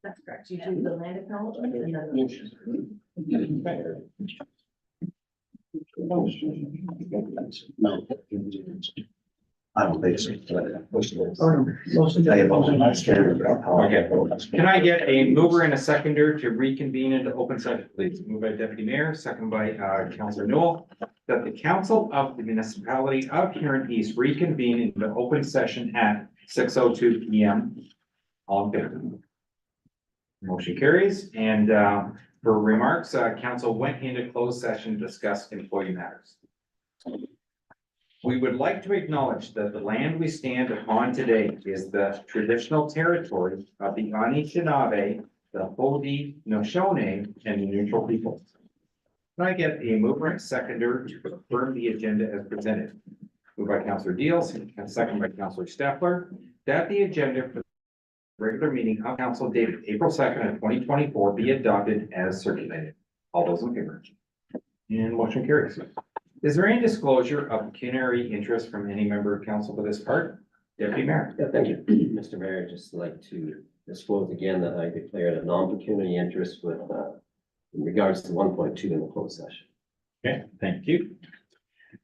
That's correct. You do the land acknowledgement. No. I don't think so. Okay. Can I get a mover and a seconder to reconvene into open session, please? Moved by Deputy Mayor, second by Councillor Newell, that the Council of the Municipality of Huron East reconvene into open session at 6:02 p.m. All in favor? Motion carries. And for remarks, council went into closed session to discuss employee matters. We would like to acknowledge that the land we stand upon today is the traditional territory of the Anishinaabe, the Haudenosaunee, and the neutral peoples. Can I get a mover and seconder to confirm the agenda as presented? Moved by Councillor Deals and second by Councillor Steffler, that the agenda for the regular meeting of council dated April 2nd of 2024 be adopted as circulated. All those in favor? And motion carries. Is there any disclosure of pecuniary interest from any member of council for this part? Deputy Mayor. Yeah, thank you, Mr. Mayor. I'd just like to disclose again that I declared a non-pecuniary interest with, in regards to 1.2 in the closed session. Okay, thank you.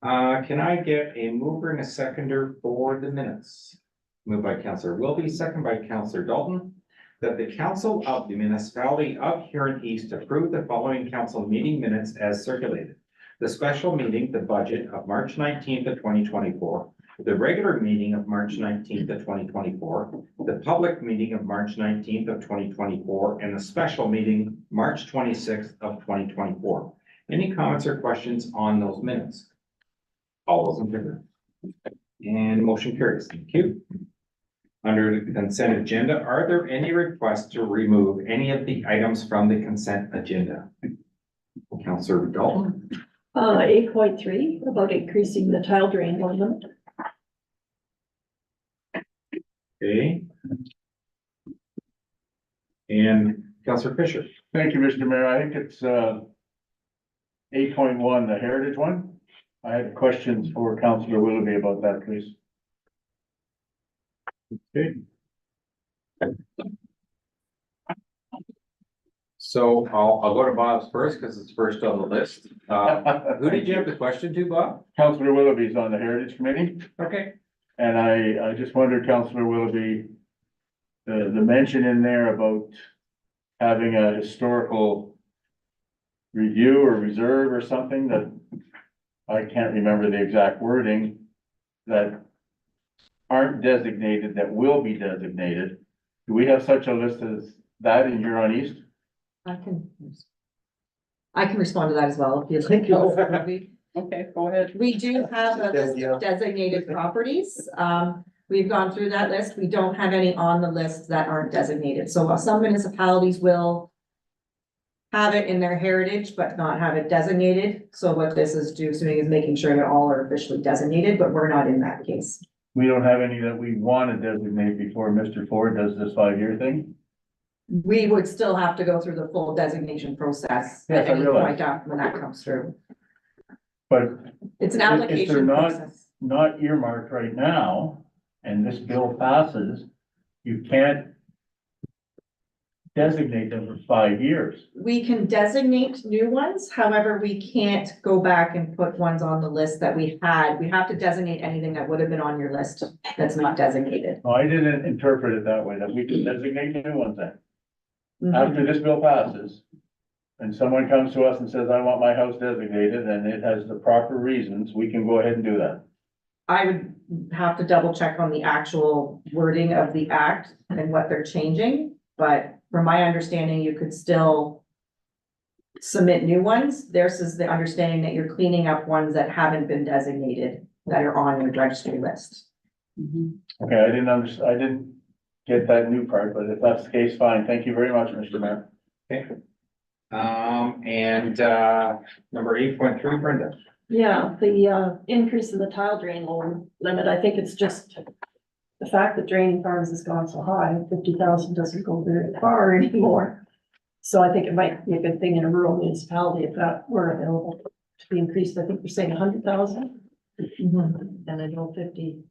Can I get a mover and a seconder for the minutes? Moved by Councillor Wilby, second by Councillor Dalton, that the Council of the Municipality of Huron East approve the following council meeting minutes as circulated. The special meeting, the budget of March 19th of 2024, the regular meeting of March 19th of 2024, the public meeting of March 19th of 2024, and the special meeting March 26th of 2024. Any comments or questions on those minutes? All those in favor? And motion carries. Thank you. Under the consent agenda, are there any requests to remove any of the items from the consent agenda? Councillor Dalton. 8.3, about increasing the tile drain limit. Okay. And Councillor Fisher. Thank you, Mr. Mayor. I think it's 8.1, the heritage one. I had questions for Councillor Willoughby about that, please. Okay. So I'll go to Bob's first because it's first on the list. Who did you have the question to, Bob? Councillor Willoughby's on the Heritage Committee, Okay. and I just wondered, Councillor Willoughby, the mention in there about having a historical review or reserve or something that I can't remember the exact wording, that aren't designated, that will be designated. Do we have such a list as that in Huron East? I can respond to that as well if you'd like. Okay, go ahead. We do have a list of designated properties. We've gone through that list. We don't have any on the list that aren't designated. So some municipalities will have it in their heritage, but not have it designated. So what this is doing is making sure that all are officially designated, but we're not in that case. We don't have any that we want to designate before Mr. Ford does this 5-year thing? We would still have to go through the full designation process Yes, at I any realize. point after when that comes through. But It's an If they're application not- process. not earmarked right now, and this bill passes, you can't designate them for 5 years. We can designate new ones, however, we can't go back and put ones on the list that we had. We have to designate anything that would have been on your list that's not designated. No, I didn't interpret it that way, that we can designate new ones then. Mhm. After this bill passes, and someone comes to us and says, I want my house designated, and it has the proper reasons, we can go ahead and do that. I would have to double check on the actual wording of the act and what they're changing, but from my understanding, you could still submit new ones. Theirs is the understanding that you're cleaning up ones that haven't been designated, that are on your registry list. Okay, I didn't get that new part, but if that's the case, fine. Thank you very much, Mr. Mayor. Okay. Number 8.3, Brenda. Yeah, the increase in the tile drain loan limit, I think it's just the fact that draining farms has gone so high, 50,000 doesn't go very far anymore. So I think it might be a good thing in a rural municipality if that were available to be increased. I think we're saying 100,000. And I know 50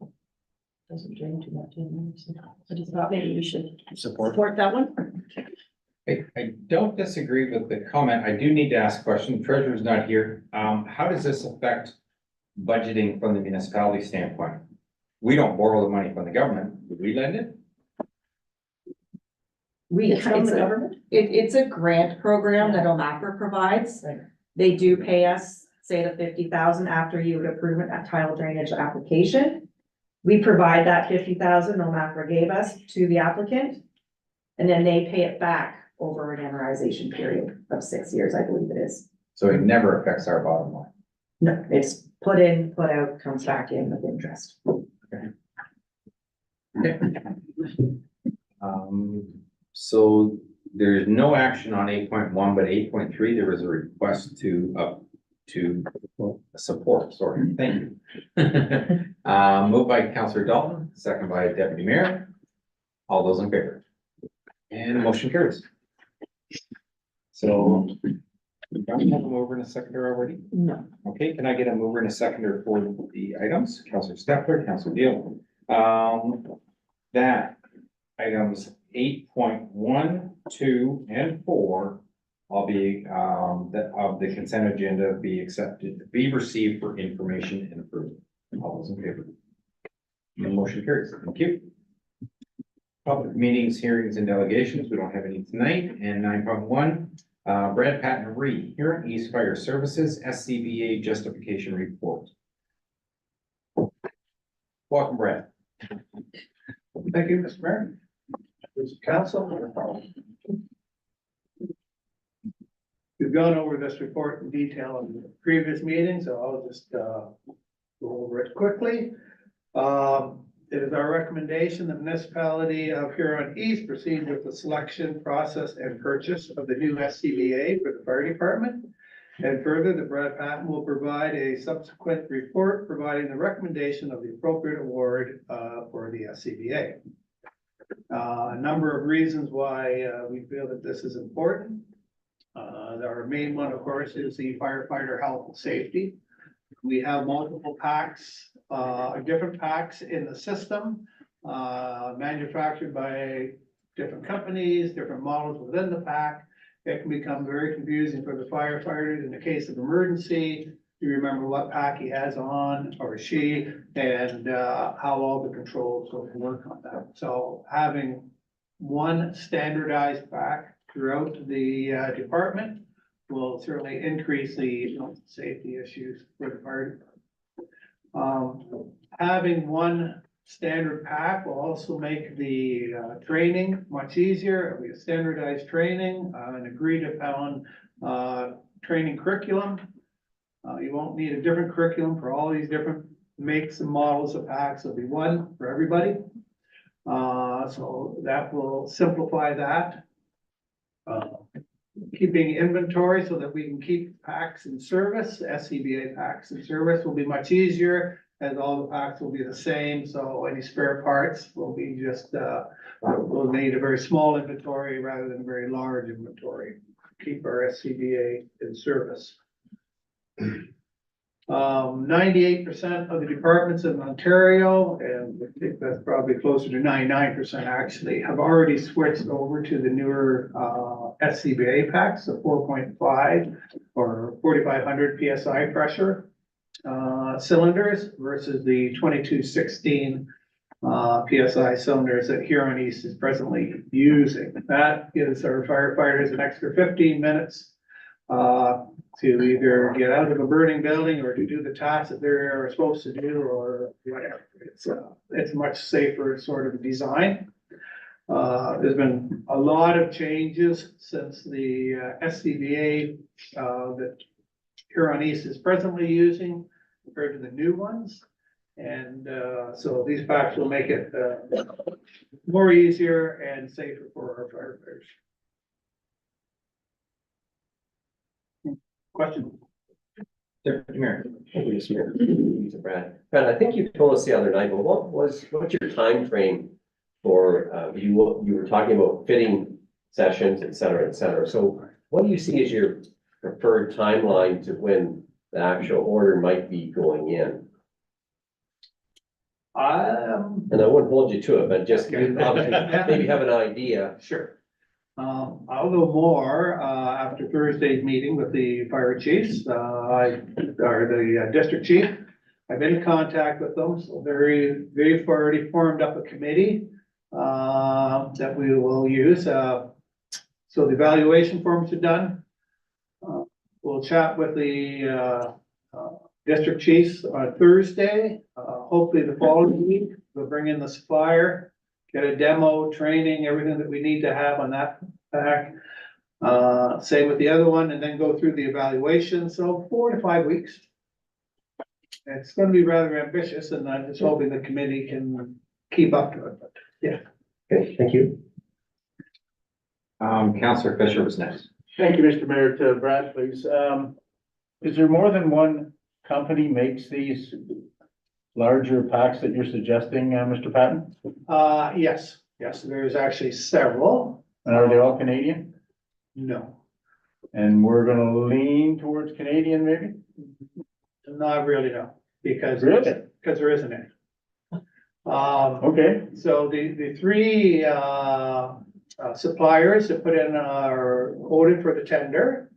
Doesn't drain too much in there, so I just thought maybe we should Support. support that one. I don't disagree with the comment. I do need to ask a question. Treasurer's not here. How does this affect budgeting from the municipality standpoint? We don't borrow the money from the government. Do we lend it? It's from the government? It's a grant program that OMAPR provides. Right. They do pay us, say, the 50,000 after you would approve it at tile drainage application. We provide that 50,000 OMAPR gave us to the applicant. And then they pay it back over an amortization period of 6 years, I believe it is. So it never affects our bottom line. No, it's put in, put out, comes back in with interest. So there's no action on 8.1, but 8.3, there was a request to support, sorry, thank you. Moved by Councillor Dalton, second by Deputy Mayor. All those in favor? And the motion carries. So, don't we have a mover and a seconder already? No. Okay, can I get a mover and a seconder for the items? Councillor Stepler, Councillor Deal. That items 8.1, 2, and 4, all be, that of the consent agenda be accepted, be received for information and approval. All those in favor? The motion carries. Thank you. Public meetings, hearings, and delegations, we don't have any tonight. And 9.1, Brad Patton Re, Huron East Fire Services, SCBA Justification Report. Welcome, Brad. Thank you, Mr. Mayor. Members of council. We've gone over this report in detail in the previous meetings, so I'll just go over it quickly. It is our recommendation the municipality of Huron East proceed with the selection, process, and purchase of the new SCBA for the fire department. And further, the Brad Patton will provide a subsequent report providing the recommendation of the appropriate award for the SCBA. A number of reasons why we feel that this is important. Our main one, of course, is the firefighter health and safety. We have multiple packs, different packs in the system, manufactured by different companies, different models within the pack. It can become very confusing for the firefighters in the case of emergency. You remember what pack he has on, or she, and how all the controls will work on that. So having one standardized pack throughout the department will certainly increase the safety issues for the fire department. Having one standard pack will also make the training much easier. It'll be a standardized training, an agreed upon training curriculum. You won't need a different curriculum for all these different makes and models of packs. There'll be one for everybody. So that will simplify that. Keeping inventory so that we can keep packs in service, SCBA packs in service will be much easier, as all the packs will be the same, so any spare parts will be just, we'll need a very small inventory rather than a very large inventory. Keep our SCBA in service. 98% of the departments in Ontario, and I think that's probably closer to 99% actually, have already switched over to the newer SCBA packs, the 4.5 or 4,500 PSI pressure cylinders versus the 2216 PSI cylinders that Huron East is presently using. That gives our firefighters an extra 15 minutes to either get out of a burning building or to do the tasks that they're supposed to do or whatever. It's a much safer sort of design. There's been a lot of changes since the SCBA that Huron East is presently using compared to the new ones. And so these packs will make it more easier and safer for our firefighters. Question? Deputy Mayor. Thank you, Mr. Mayor. Brad, I think you told us the other night, but what's your time frame for, you were talking about fitting sessions, et cetera, et cetera. So what do you see as your preferred timeline to when the actual order might be going in? And I wouldn't hold you to it, but just obviously, maybe have an idea. Sure. I'll know more, after Thursday's meeting with the fire chiefs, or the district chief. I've been in contact with them, so they've already formed up a committee, that we will use, so the evaluation forms are done. We'll chat with the, district chiefs on Thursday, hopefully the following week, we'll bring in the supplier, get a demo, training, everything that we need to have on that pack. Same with the other one, and then go through the evaluation, so 4 to 5 weeks. It's gonna be rather ambitious, and I'm just hoping the committee can keep up to it, but yeah. Okay, thank you. Councillor Fisher was next. Thank you, Mr. Mayor. To Brad, please. Is there more than one company makes these larger packs that you're suggesting, Mr. Patton? Yes, there's actually several. And are they all Canadian? No, And we're gonna lean towards Canadian maybe? not really, no, because. Really? Because there isn't any. Okay, So the three, suppliers that put in, are quoted for the tender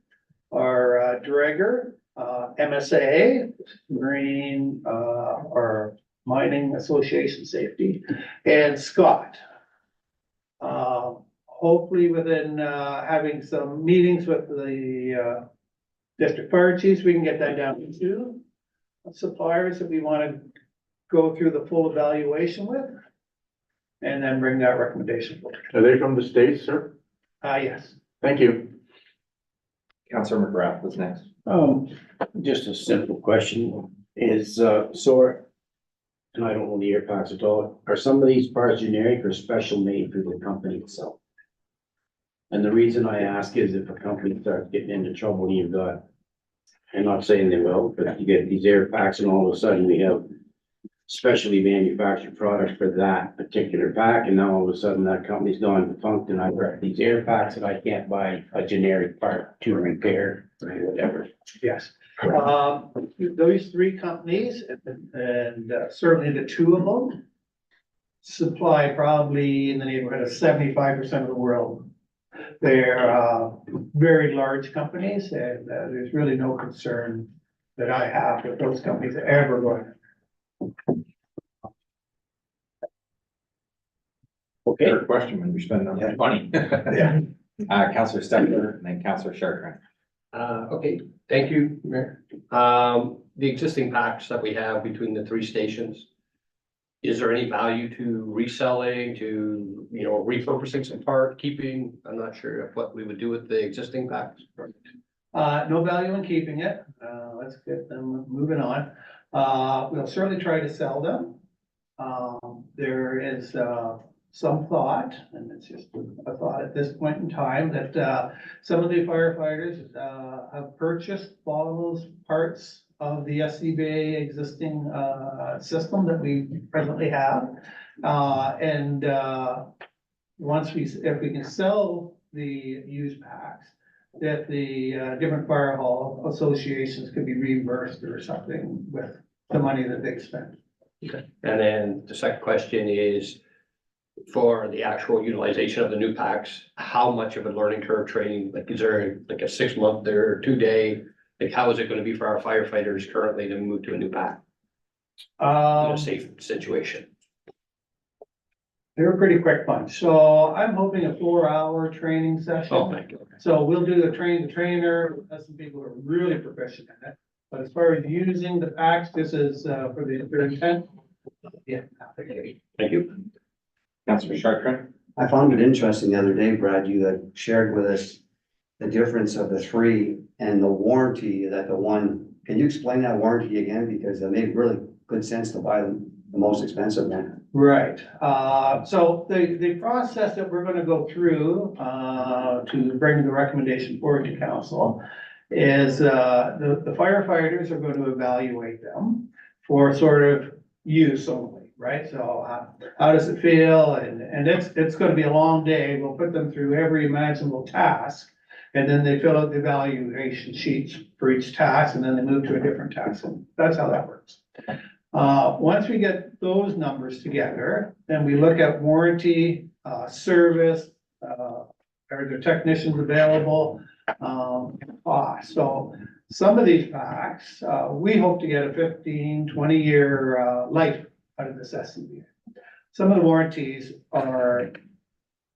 are, Draeger, MSA, Marine, or Mining Association Safety, and Scott. Hopefully within, having some meetings with the, district fire chiefs, we can get that down to 2 suppliers that we wanna go through the full evaluation with. And then bring that recommendation forward. are they from the States, sir? Yes. Thank you. Councillor McGrath was next. Just a simple question is, and I don't know the air packs at all, are some of these parts generic or special made for the company itself? And the reason I ask is if a company starts getting into trouble, you've got, I'm not saying they will, but you get these air packs and all of a sudden we have specially manufactured products for that particular pack, and now all of a sudden that company's gone defunct and I've got these air packs that I can't buy a generic part to repair or whatever. Yes. Those 3 companies and certainly the 2 of them supply probably in the neighborhood of 75% of the world. They're very large companies, and there's really no concern that I have that those companies are ever going. Okay. Fair question when you're spending that much money. Yeah. Councillor Steckler and then Councillor Chartrand. Okay, thank you, Mayor. The existing packs that we have between the 3 stations, is there any value to reselling, to, repurposing some part, keeping? I'm not sure of what we would do with the existing packs. No value in keeping it. Let's get them moving on. We'll certainly try to sell them. There is, some thought, and it's just a thought at this point in time, that, some of the firefighters, have purchased all of those parts of the SCBA existing, system that we presently have. If we can sell the used packs, that the, different fire hall associations could be reimbursed or something with the money that they spent. Okay. And then the second question is, for the actual utilization of the new packs, how much of a learning curve training, like, is there like a 6-month or 2-day? Like, how is it gonna be for our firefighters currently to move to a new pack in a safe situation? They're a pretty quick bunch, so I'm hoping a 4-hour training session. Oh, thank you. So we'll do the trainer, that's some people who are really proficient in it. But as far as using the packs, this is, for the intent. Yeah. Thank you. Councillor Chartrand. I found it interesting the other day, Brad, you had shared with us the difference of the 3 and the warranty that the one, can you explain that warranty again? Because it made really good sense to buy the most expensive one. Right, so the process that we're gonna go through, to bring the recommendation forward to council is, the firefighters are going to evaluate them for sort of use only, right? So, how does it feel? And it's gonna be a long day. We'll put them through every imaginable task. And then they fill out the evaluation sheets for each task, and then they move to a different task. And that's how that works. Once we get those numbers together, then we look at warranty, service, are there technicians available? So some of these packs, we hope to get a 15, 20-year, life out of this SCBA. Some of the warranties are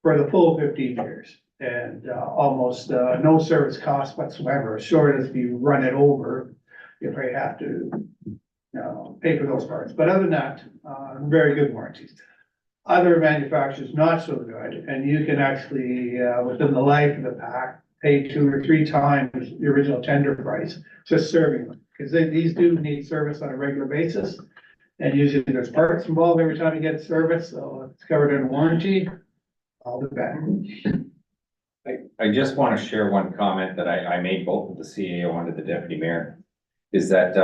for the full 15 years and, almost, no service cost whatsoever, short as if you run it over, you probably have to, pay for those parts. But other than that, very good warranties. Other manufacturers not so good, and you can actually, within the life of the pack, pay 2 or 3 times the original tender price, just serving them. Because these do need service on a regular basis, and usually there's parts involved every time you get service, so it's covered in warranty, all the better. I just want to share one comment that I made both with the CAO and to the deputy mayor. Is that,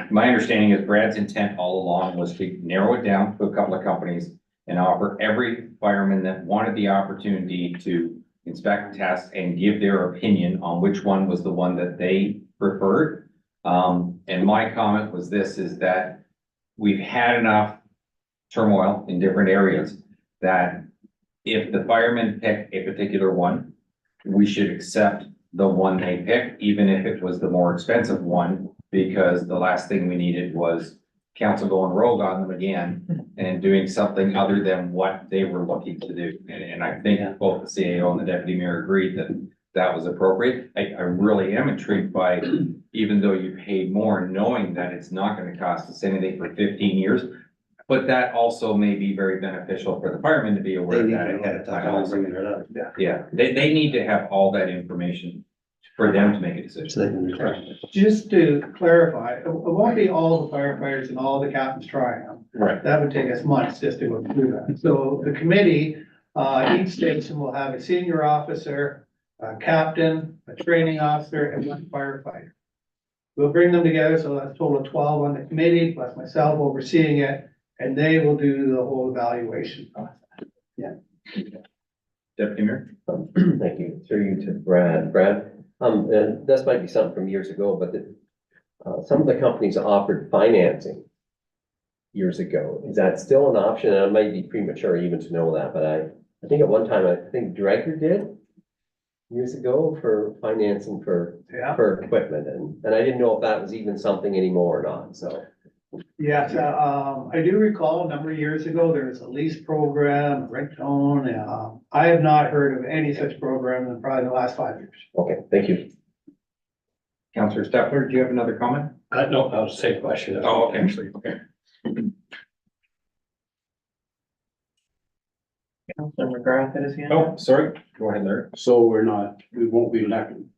my understanding is Brad's intent all along was to narrow it down to a couple of companies and offer every fireman that wanted the opportunity to inspect, test, and give their opinion on which one was the one that they preferred. And my comment was this, is that we've had enough turmoil in different areas that if the firemen pick a particular one, we should accept the one they pick, even if it was the more expensive one, because the last thing we needed was council going rogue on them again and doing something other than what they were looking to do. And I think both the CAO and the deputy mayor agreed that that was appropriate. I really am intrigued by, even though you paid more, knowing that it's not gonna cost us anything for 15 years. But that also may be very beneficial for the firemen to be aware of that ahead of time also. Yeah, they need to have all that information for them to make a decision. Just to clarify, it won't be all the firefighters and all the captains trying them. Right. That would take us months just to go through that. So the committee, each station will have a senior officer, a captain, a training officer, and 1 firefighter. We'll bring them together, so that's a total of 12 on the committee, plus myself overseeing it, and they will do the whole evaluation process. Deputy mayor? Thank you. Through you to Brad. Brad, and this might be something from years ago, but some of the companies offered financing years ago. Is that still an option? And I might be premature even to know that, but I think at one time, I think Drager did years ago for financing for equipment, and I didn't know if that was even something anymore or not, so. Yes, I do recall a number of years ago, there was a lease program, rent-own, I have not heard of any such program in probably the last 5 years. Okay, thank you. Councillor Stepler, do you have another comment? No, that was the same question. Oh, okay, actually, okay. Councilor McGrath had his hand up. Oh, sorry, go ahead, Larry. So we won't be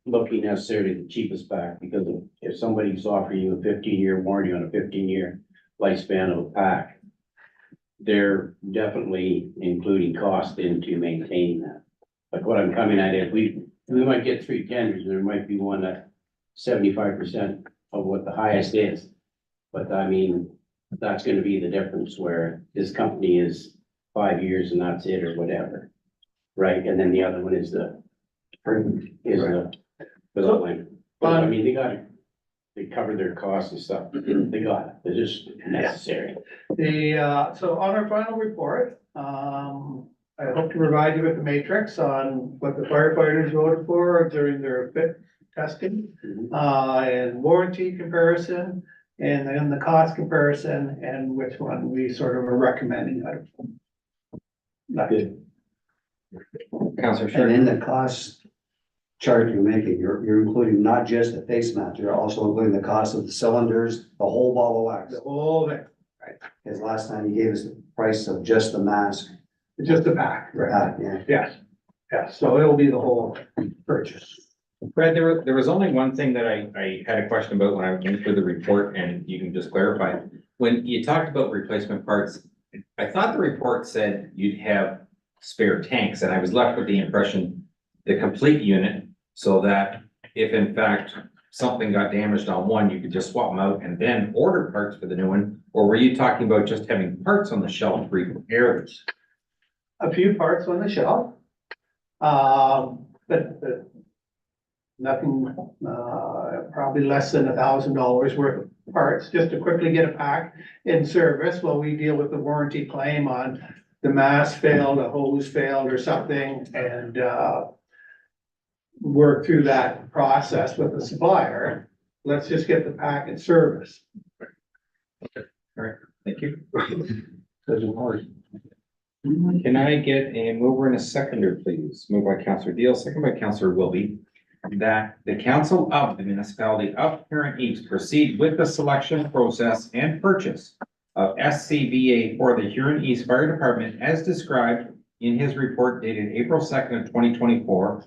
looking necessarily the cheapest pack, because if somebody's offering you a 15-year warranty on a 15-year lifespan of a pack, they're definitely including cost into maintaining that. Like what I'm coming at, if we might get 3 tenders, and there might be one that 75% of what the highest is. But I mean, that's gonna be the difference where this company is 5 years and that's it or whatever. Right, and then the other one is but I mean, they cover their costs and stuff, they got it, they're just necessary. So on our final report, I hope to provide you with the matrix on what the firefighters voted for during their fit testing, and warranty comparison, and then the cost comparison, and which one we sort of are recommending out of them. That's it. Councillor And Sherman? in the cost chart you're making, you're including not just the face mats, you're also including the cost of the cylinders, the whole ball of wax. The whole thing, Because last time you gave us the price of just the mask. just a pack, right? Yeah. Yes, so it'll be the whole purchase. Brad, there was only one thing that I had a question about when I went through the report, and you can just clarify. When you talked about replacement parts, I thought the report said you'd have spare tanks, and I was left with the impression the complete unit, so that if in fact something got damaged on one, you could just swap them out and then order parts for the new one? Or were you talking about just having parts on the shelf to repair this? A few parts on the shelf. But nothing, probably less than $1,000 worth parts, just to quickly get a pack in service while we deal with the warranty claim on the mask failed, a hose failed or something, and, work through that process with the supplier. Let's just get the pack in service. Thank you. Can I get a mover and a seconder, please? Moved by Councillor Deal, second by Councillor Wilby. That the council of the municipality of Huron East proceed with the selection process and purchase of SCBA for the Huron East Fire Department as described in his report dated April 2nd of 2024.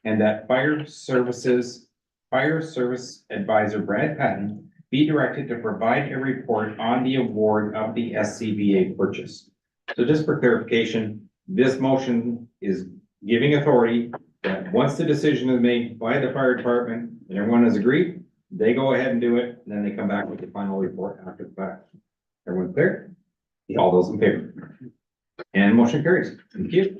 And that fire service advisor Brad Patton be directed to provide a report on the award of the SCBA purchase. So just for clarification, this motion is giving authority that once the decision is made by the fire department and everyone has agreed, they go ahead and do it, and then they come back with the final report after the fact. Everyone clear? All those in favor? And motion carries. Thank you.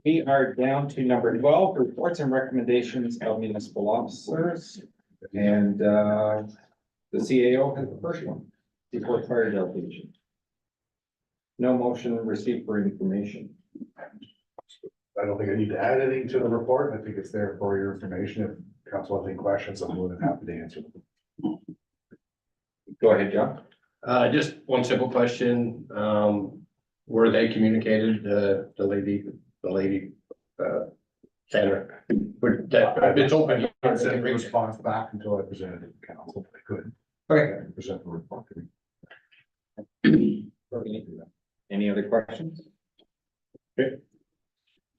We are down to number 12, reports and recommendations of municipal officers. And the CAO has the first one, report fire delegation. No motion received for information. I don't think I need to add anything to the report. I think it's there for your information. If council has any questions, I'm more than happy to answer them. Go ahead, John. Just one simple question. Were they communicated, the lady, Sandra? It's open. I sent the response back until I presented it to council. I couldn't. Okay. Present the report. Any other questions? Okay.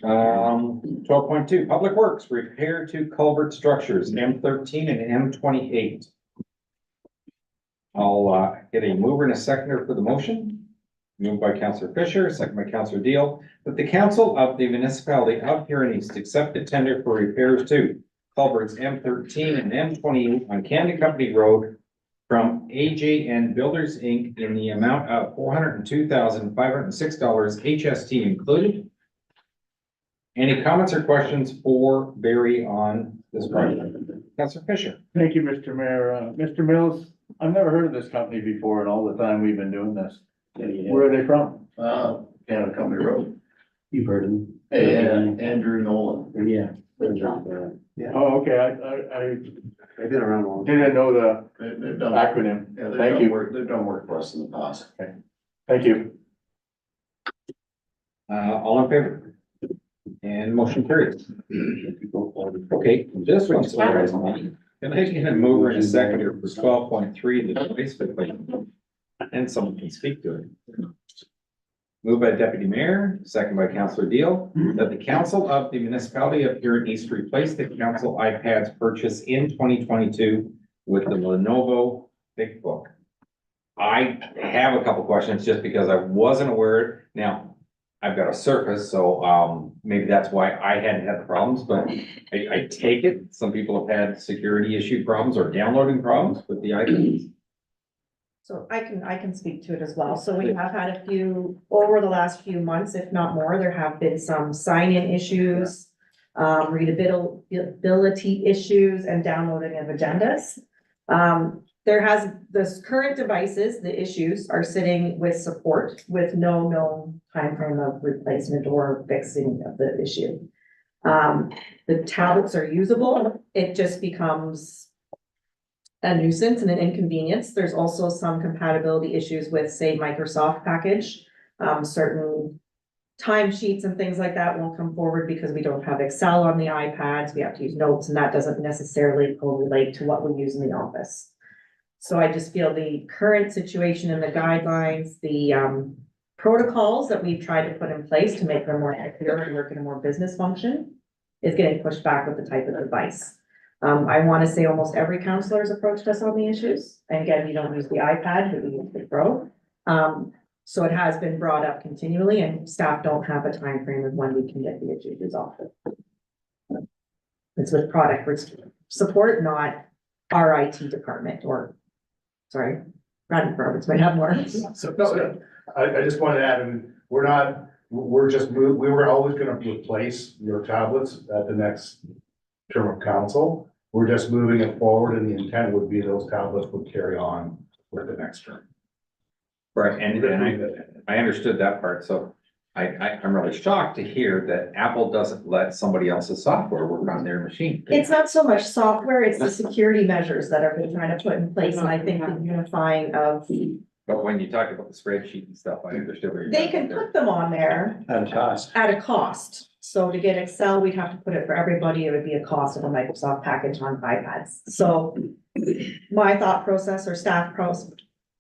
12.2, Public Works, repair to culvert structures, M13 and M28. I'll get a mover and a seconder for the motion. Moved by Councillor Fisher, second by Councillor Deal, that the council of the municipality of Huron East accept the tender for repairs to culverts M13 and M28 on Canada Company Road from AJN Builders Inc. in the amount of $402,506 HST included. Any comments or questions for Barry on this project? Councillor Fisher. Thank you, Mr. Mayor. Mr. Mills, I've never heard of this company before in all the time we've been doing this. Where are they from? Canada Company Road. You've heard of them. And Andrew Nolan. Yeah. Oh, okay, They've been around a long I time. didn't know the They've done. acronym. Yeah, they've Thank done you. work, they've done work for us in the past. Thank you. All in favor? And motion carries. Okay, this one's surprising me. Can I get a mover and a seconder for 12.3, the device replacement? And someone can speak to it. Moved by Deputy Mayor, second by Councillor Deal, that the council of the municipality of Huron East replace the council iPads purchased in 2022 with the Lenovo Big Book. I have a couple questions just because I wasn't aware. Now, I've got a Surface, so maybe that's why I hadn't had the problems, but I take it some people have had security issue problems or downloading problems with the iPads. So I can speak to it as well. So we have had a few, over the last few months, if not more, there have been some sign-in issues, readability issues and downloading of agendas. This current devices, the issues are sitting with support with no known timeframe of replacement or fixing of the issue. The tablets are usable. It just becomes a nuisance and an inconvenience. There's also some compatibility issues with, say, Microsoft package. Certain timesheets and things like that won't come forward because we don't have Excel on the iPads. We have to use notes, and that doesn't necessarily correlate to what we use in the office. So I just feel the current situation and the guidelines, the protocols that we've tried to put in place to make them more secure and work in a more business function is getting pushed back with the type of device. I want to say almost every counselor has approached us on the issues. And again, we don't use the iPad, but we use the Pro. So it has been brought up continually, and staff don't have a time frame of when we can get the issues resolved. It's with product support, not our IT department or, sorry, Brandon departments might have more. So, no, I just wanted to add, and we were always gonna replace your tablets at the next term of council. We're just moving it forward and the intent would be those tablets would carry on with the next term. Right, and I understood that part, so I'm really shocked to hear that Apple doesn't let somebody else's software work on their machine. It's not so much software, it's the security measures that are been trying to put in place, and I think the unifying of, But when you talk about the spreadsheet and stuff, I understood where you're. they going can there. put them on there At a cost. at a cost. So to get Excel, we'd have to put it for everybody, it would be a cost of a Microsoft package on iPads. So my thought process or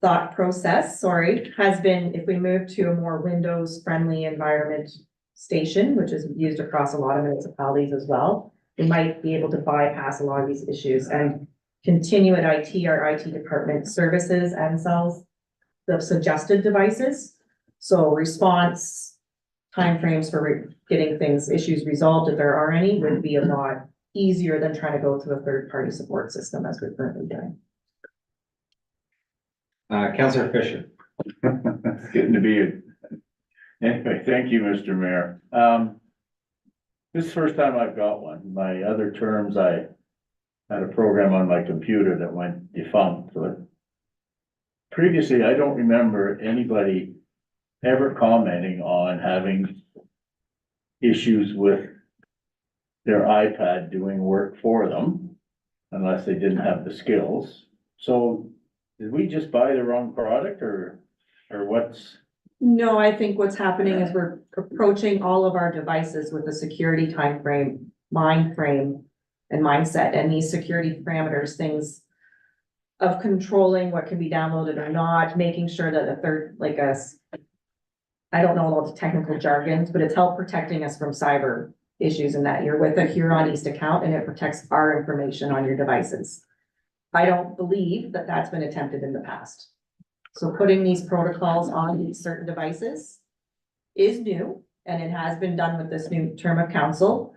thought process, sorry, has been if we move to a more Windows friendly environment station, which is used across a lot of municipalities as well, we might be able to bypass a lot of these issues and continue at IT, our IT department services and sells the suggested devices. So response timeframes for getting issues resolved, if there are any, would be a lot easier than trying to go to a third-party support system as we're currently doing. Councillor Fisher. It's getting to be anyway, thank you, Mr. Mayor. This is the first time I've got one. My other terms, I had a program on my computer that went defunct, but previously, I don't remember anybody ever commenting on having issues with their iPad doing work for them, unless they didn't have the skills. So did we just buy the wrong product or what's? No, I think what's happening is we're approaching all of our devices with a security mind frame and mindset, and these security parameters, things of controlling what can be downloaded or not, making sure that a third, like us, I don't know all the technical jargons, but it's help protecting us from cyber issues in that you're with a Huron East account and it protects our information on your devices. I don't believe that that's been attempted in the past. So putting these protocols on these certain devices is new, and it has been done with this new term of council.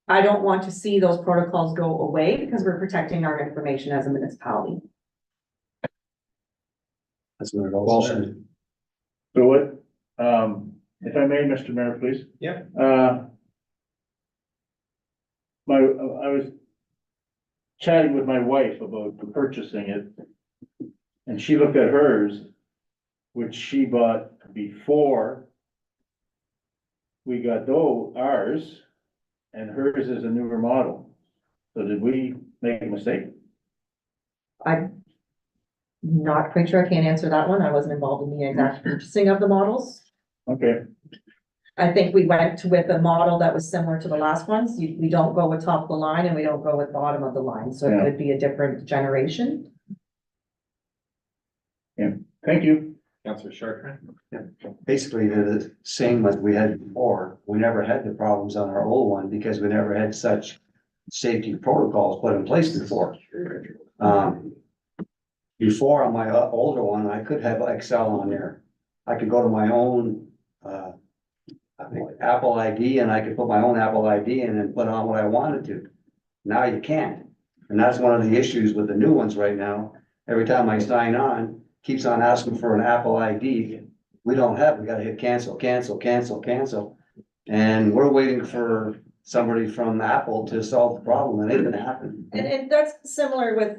I don't want to see those protocols go away because we're protecting our information as a municipality. That's what it all said. So what, if I may, Mr. Mayor, please? Yeah. I was chatting with my wife about purchasing it. And she looked at hers, which she bought before we got ours, and hers is a newer model. So did we make a mistake? I'm not quite sure. I can't answer that one. I wasn't involved in the exact purchasing of the models. Okay, I think we went with a model that was similar to the last ones. We don't go with top of the line and we don't go with bottom of the line, so it Yeah. could be a different generation. thank you. Councillor Chartrand. Basically, they're the same as we had before. We never had the problems on our old one because we never had such safety protocols put in place before. Before on my older one, I could have Excel on there. I could go to my own, I think Apple ID, and I could put my own Apple ID in and put on what I wanted to. Now you can't. And that's one of the issues with the new ones right now. Every time I sign on, keeps on asking for an Apple ID. We don't have, we gotta hit cancel, cancel, cancel, cancel. And we're waiting for somebody from Apple to solve the problem, and it ain't gonna happen. And that's similar with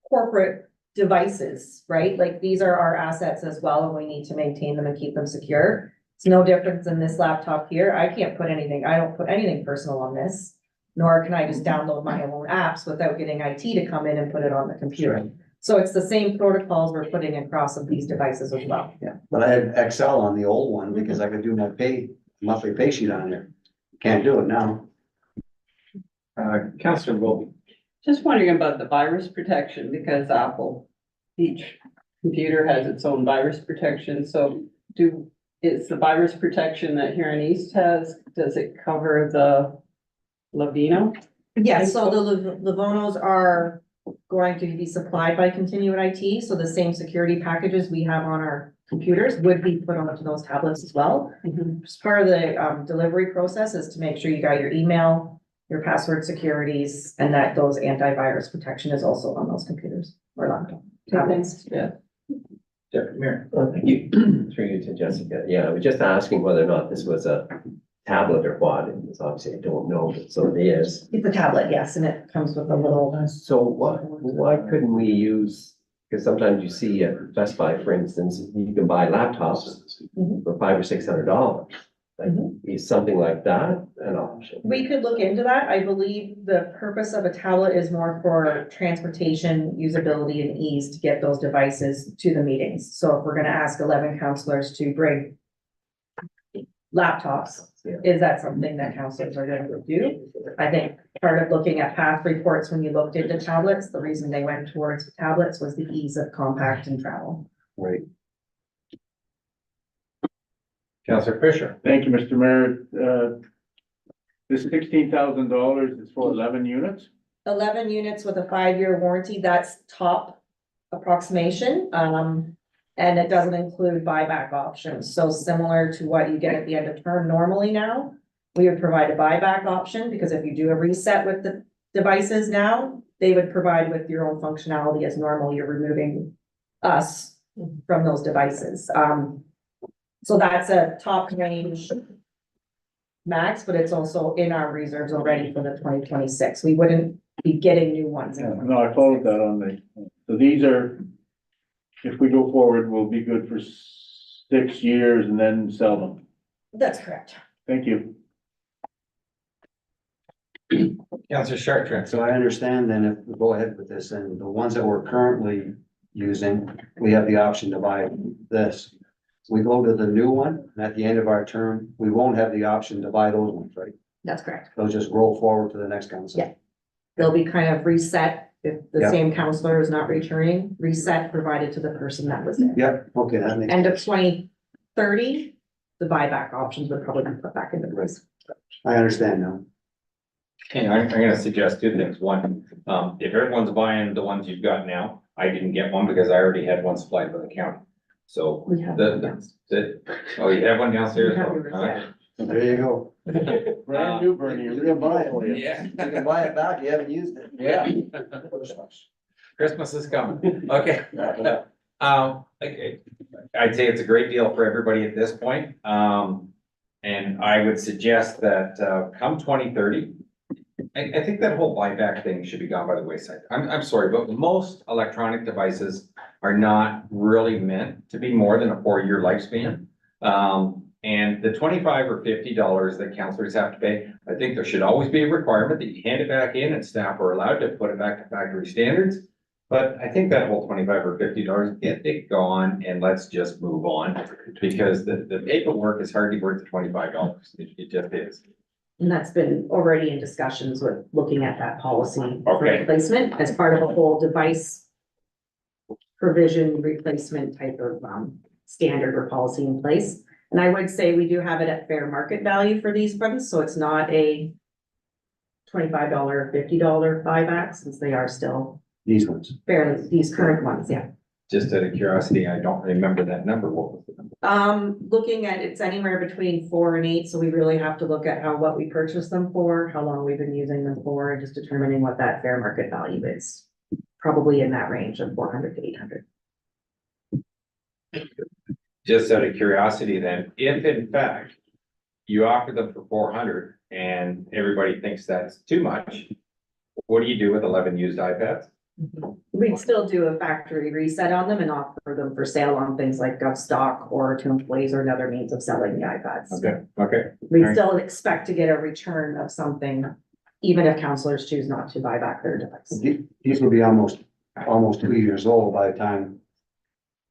corporate devices, right? Like these are our assets as well, and we need to maintain them and keep them secure. It's no different than this laptop here. I can't put anything, I don't put anything personal on this, nor can I just download my own apps without getting IT to come in and put it on the computer. So it's the same protocols we're putting across of these devices as well. Yeah, but I had Excel on the old one because I could do my monthly pay sheet on there. Can't do it now. Councillor Wilkie. Just wondering about the virus protection, because each computer has its own virus protection, so is the virus protection that Huron East has, does it cover the Lavino? Yes, so the Livonos are going to be supplied by Continued IT, so the same security packages we have on our computers would be put onto those tablets as well. As part of the delivery process is to make sure you got your email, your password securities, and that those antivirus protection is also on those computers or laptop tablets. Yeah. Deputy Mayor. Well, thank you. Through you to Jessica. Yeah, I was just asking whether or not this was a tablet or what, and it's obviously I don't know, but so it is. It's a tablet, yes, and it comes with a little, So why couldn't we use, because sometimes you see at Best Buy, for instance, you can buy laptops Mhm. for $500 or $600. Like, is something like that an option? we could look into that. I believe the purpose of a tablet is more for transportation, usability and ease to get those devices to the meetings. So if we're gonna ask 11 counselors to bring laptops, is that something that counselors are going to do? I think part of looking at past reports, when you looked into tablets, the reason they went towards tablets was the ease of compact and travel. Right. Counselor Fisher. Thank you, Mr. Mayor. This $16,000 is for 11 units? 11 units with a 5-year warranty, that's top approximation. And it doesn't include buyback options. So similar to what you get at the end of term normally now, we would provide a buyback option because if you do a reset with the devices now, they would provide with your own functionality as normal. You're removing us from those devices. So that's a top range max, but it's also in our reserves already for the 2026. We wouldn't be getting new ones. in No, I followed that on the, so these are, if we go forward, will be good for 6 years and then sell them. That's correct. Thank you. Counselor Chartrand. So I understand then if we go ahead with this and the ones that we're currently using, we have the option to buy this. We go to the new one, and at the end of our term, we won't have the option to buy those ones, right? That's correct. They'll just roll forward to the next council. Yeah. They'll be kind of reset if the Yeah. same counselor is not returning, reset provided to the person that was there. Yep, okay, that makes. End of 2030, the buyback options would probably be put back into place. I understand now. Okay, I'm gonna suggest two things. One, if everyone's buying the ones you've got now, I didn't get one because I already had one supplied by the county. So We have. oh, you have one downstairs? We have yours, Okay. There you go. Brand new, Bernie. You can buy it for you. Yeah. You can buy it back, you haven't used it. Yeah. Christmas is coming. Okay. Okay. I'd say it's a great deal for everybody at this point. And I would suggest that, come 2030, I think that whole buyback thing should be gone by the wayside. I'm sorry, but most electronic devices are not really meant to be more than a 4-year lifespan. And the $25 or $50 that counselors have to pay, I think there should always be a requirement that you hand it back in and staff are allowed to put it back to factory standards. But I think that whole $25 or $50, get it gone and let's just move on, because the paperwork is hardly worth the $25. It just is. And that's been already in discussions with looking at that policy for Okay. replacement as part of a whole device provision replacement type of standard or policy in place. And I would say we do have it at fair market value for these funds, so it's not a $25 or $50 buyback, since they are still These ones. fairly, these current ones, yeah. Just out of curiosity, I don't remember that number. What was the number? Looking at, it's anywhere between 4 and 8, so we really have to look at what we purchased them for, how long we've been using them for, and just determining what that fair market value is. Probably in that range of 400 to 800. Just out of curiosity then, if in fact you offer them for 400 and everybody thinks that's too much, what do you do with 11 used iPads? We'd still do a factory reset on them and offer them for sale on things like GovStock or to employees or another means of selling the iPads. Okay. We Alright. still expect to get a return of something, even if counselors choose not to buy back their device. These will be almost 2 years old by the time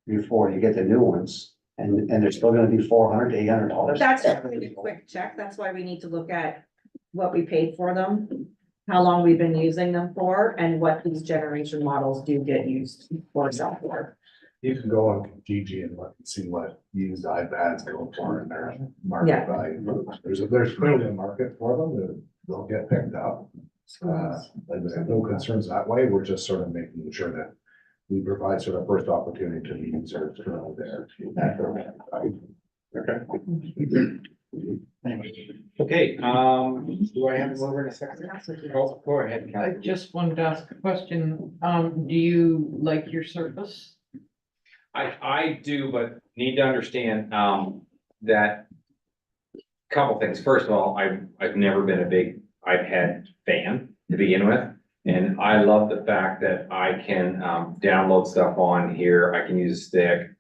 before you get the new ones. And they're still gonna be $400 to $800. That's a really quick check. That's why we need to look at what we paid for them, how long we've been using them for, and what these generation models do get used for sell for. You can go on Gigi and look and see what used iPads go for in their Yeah. market value. There's clearly a market for them, they'll get picked up. Like I said, no concerns that way, we're just sort of making sure that we provide sort of first opportunity to the users currently there. Okay, do I have to over in a second? Go ahead, I Cal. just wanted to ask a question. Do you like your service? I do, but need to understand, that Couple things. First of all, I've never been a big iPad fan to begin with. And I love the fact that I can, download stuff on here. I can use a stick.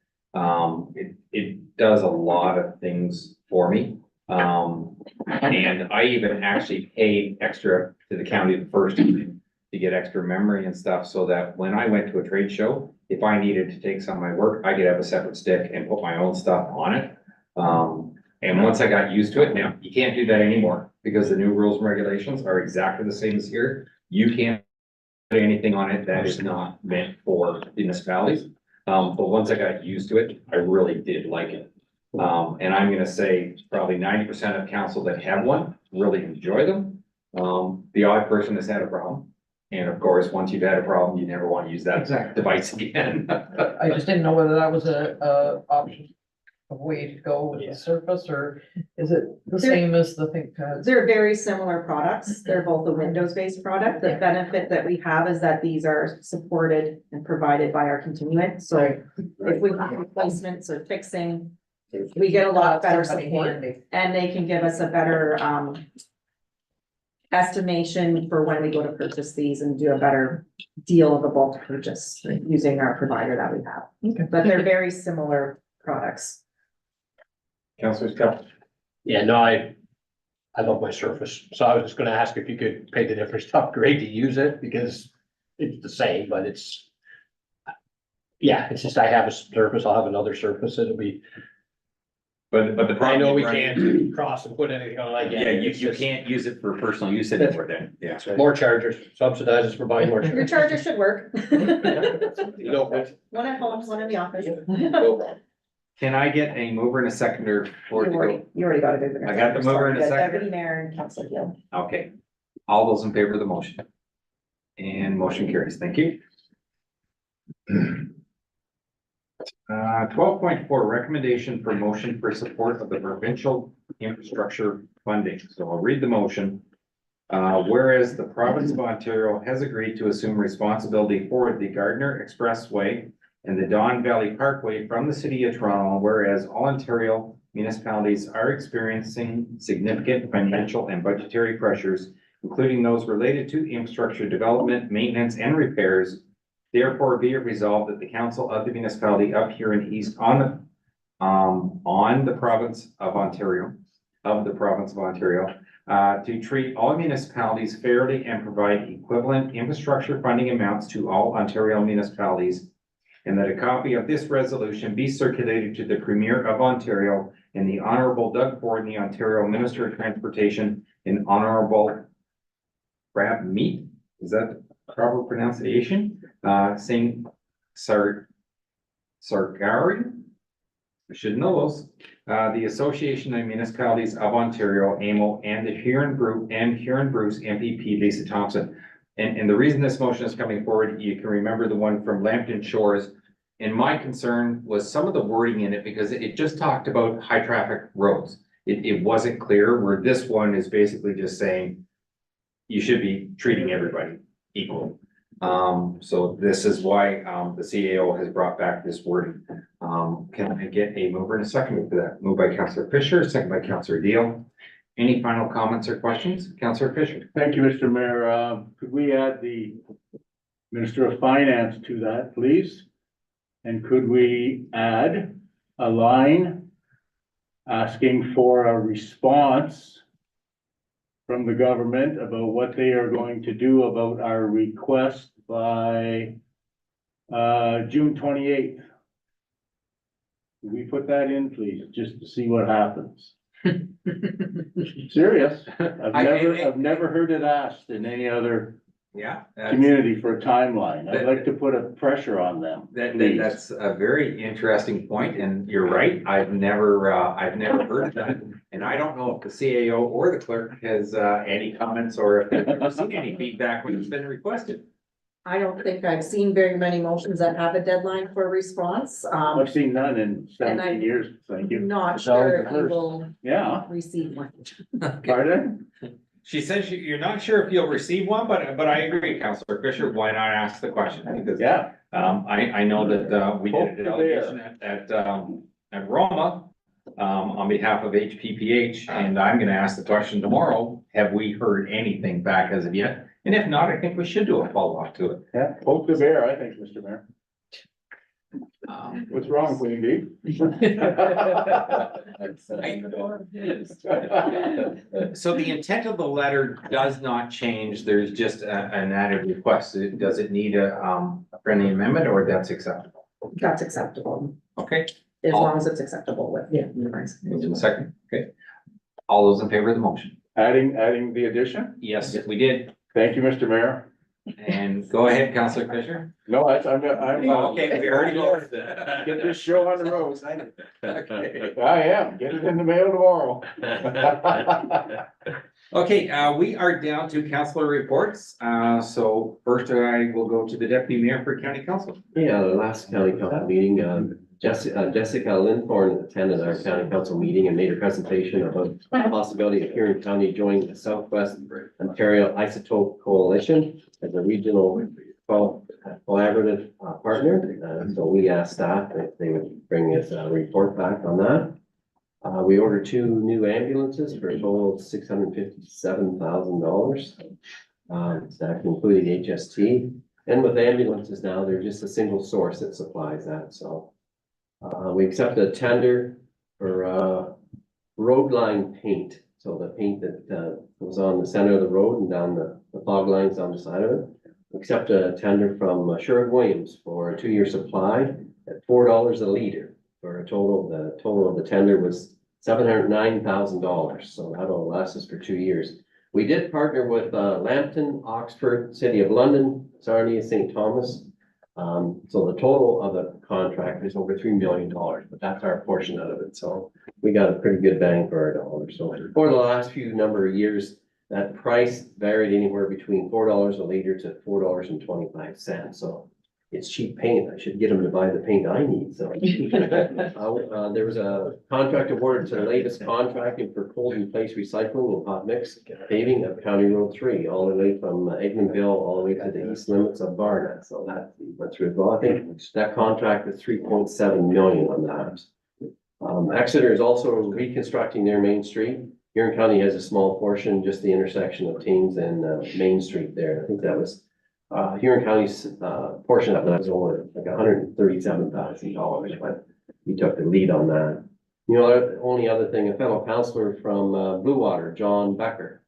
It does a lot of things for me. And I even actually paid extra to the county the first time to get extra memory and stuff, so that when I went to a trade show, if I needed to take some of my work, I could have a separate stick and put my own stuff on it. And once I got used to it, now you can't do that anymore because the new rules and regulations are exactly the same as here. You can't put anything on it that is not meant for municipalities. But once I got used to it, I really did like it. And I'm gonna say probably 90% of council that have one really enjoy them. The odd person has had a problem. And of course, once you've had a problem, you never want to use that Exactly. device again. I just didn't know whether that was a option, a way to go with the Surface, or is it the same as the ThinkPads? They're very similar products. They're both a Windows-based product. The benefit that we have is that these are supported and provided by our continuant. So if we have replacements or fixing, we get a lot better Somebody support, handy. and they can give us a better, estimation for when we go to purchase these and do a better deal of a bulk purchase using our provider that we have. Okay. But they're very similar products. Councilor Scott. Yeah, no, I love my Surface, so I was just gonna ask if you could pay the difference to upgrade to use it, because it's the same, but it's. Yeah, it's just I have a Surface, I'll have another Surface, it'll be, But the I problem. know we you run can't cross and put anything on like. Yeah, you can't use it for personal use anymore then, yeah. More chargers, subsidizes for buying more Your chargers. charger should work. No problem. One at home, one in the office. No problem. Can I get a mover and a seconder for it to go? You already got it. I got the mover and a seconder. Deputy Mayor and Councilor Gill. Okay, all those in favor of the motion? And motion carries, thank you. 12.4, recommendation for motion for support of the provincial infrastructure funding. So I'll read the motion. Whereas the province of Ontario has agreed to assume responsibility for the Gardner Expressway and the Don Valley Parkway from the city of Toronto, whereas all Ontario municipalities are experiencing significant financial and budgetary pressures, including those related to infrastructure development, maintenance, and repairs. Therefore, be it resolved that the council of the municipality of Huron East on the province of Ontario, to treat all municipalities fairly and provide equivalent infrastructure funding amounts to all Ontario municipalities, and that a copy of this resolution be circulated to the Premier of Ontario and the Honorable Doug Ford, the Ontario Minister of Transportation, and Honorable Brad Meat, is that proper pronunciation? Singh Sargari, I should know those. The Association of Municipalities of Ontario, AMO, and the Huron Group and Huron Bruce MPP Lisa Thompson. And the reason this motion is coming forward, you can remember the one from Lambton Shores. And my concern was some of the wording in it, because it just talked about high traffic roads. It wasn't clear, where this one is basically just saying you should be treating everybody equally. So this is why, the CAO has brought back this wording. Can I get a mover and a second for that? Moved by Councillor Fisher, second by Councillor Deal. Any final comments or questions? Councillor Fisher. Thank you, Mr. Mayor. Could we add the Minister of Finance to that, please? And could we add a line asking for a response from the government about what they are going to do about our request by June 28th? Could we put that in, please, just to see what happens? Serious. I've never heard it asked in any other Yeah. community for a timeline. I'd like to put a pressure on them. please. That's a very interesting point, and you're right. I've never heard of that. And I don't know if the CAO or the clerk has, any comments, or if they've ever seen any feedback when it's been requested. I don't think I've seen very many motions that have a deadline for response. I've seen none in 17 years, thank you. Not It's always sure the if you first. will Yeah, receive one. pardon? She says you're not sure if you'll receive one, but I agree, Councillor Fisher, why not ask the question? Because, Yeah, I know that, we did Poke a the delegation at Roma. on behalf of HPPH, and I'm gonna ask the question tomorrow, have we heard anything back as of yet? And if not, I think we should do a follow-up to it. Yeah, poke the bear, I think, Mr. Mayor. What's wrong, Queen Bee? So the intent of the letter does not change, there's just an added request. Does it need a friendly amendment, or that's acceptable? That's acceptable, Okay, as long as it's acceptable with you guys. moved in a second, okay. All those in favor of the motion? Adding the addition? Yes, we did, Thank you, Mr. Mayor. and go ahead, Councillor Fisher. No, I'm. Okay, we already voted. Get this show on the road. Okay. I am, get it in the mail tomorrow. Okay, we are down to councillor reports. So first I will go to the deputy mayor for county council. Yeah, the last county council meeting, Jessica Linthorn attended our county council meeting and made a presentation about the possibility of Huron County joining the Southwest Ontario Isotope Coalition as a regional collaborative partner. So we asked staff if they would bring us a report back on that. We ordered 2 new ambulances for a total of $657,000. That including HST. And with ambulances now, they're just a single source that supplies that, so. We accepted a tender for, road line paint. So the paint that, goes on the center of the road and down the fog lines on the side of it. We accepted a tender from Sherwood-Williams for a 2-year supply at $4 a liter. For a total, the total of the tender was $709,000. So that'll last us for 2 years. We did partner with, Lambton, Oxford, City of London, Sarnia, St. Thomas. So the total of the contract is over $3 million, but that's our portion out of it. So we got a pretty good bang for our dollar. So for the last few number of years, that price varied anywhere between $4 a liter to $4.25. So it's cheap paint. I should get them to buy the paint I need. So there was a contract awarded to the latest contracting for cold in place recycling and hot mix paving of County Road 3, all the way from Eglinville all the way to the east limits of Barna. So that went through as well. I think that contract is $3.7 million on that. Exeter is also reconstructing their Main Street. Huron County has a small portion, just the intersection of Thames and Main Street there. I think that was Huron County's portion of that was over like $137,000, but we took the lead on that. You know, the only other thing, a fellow counselor from Blue Water, John Becker,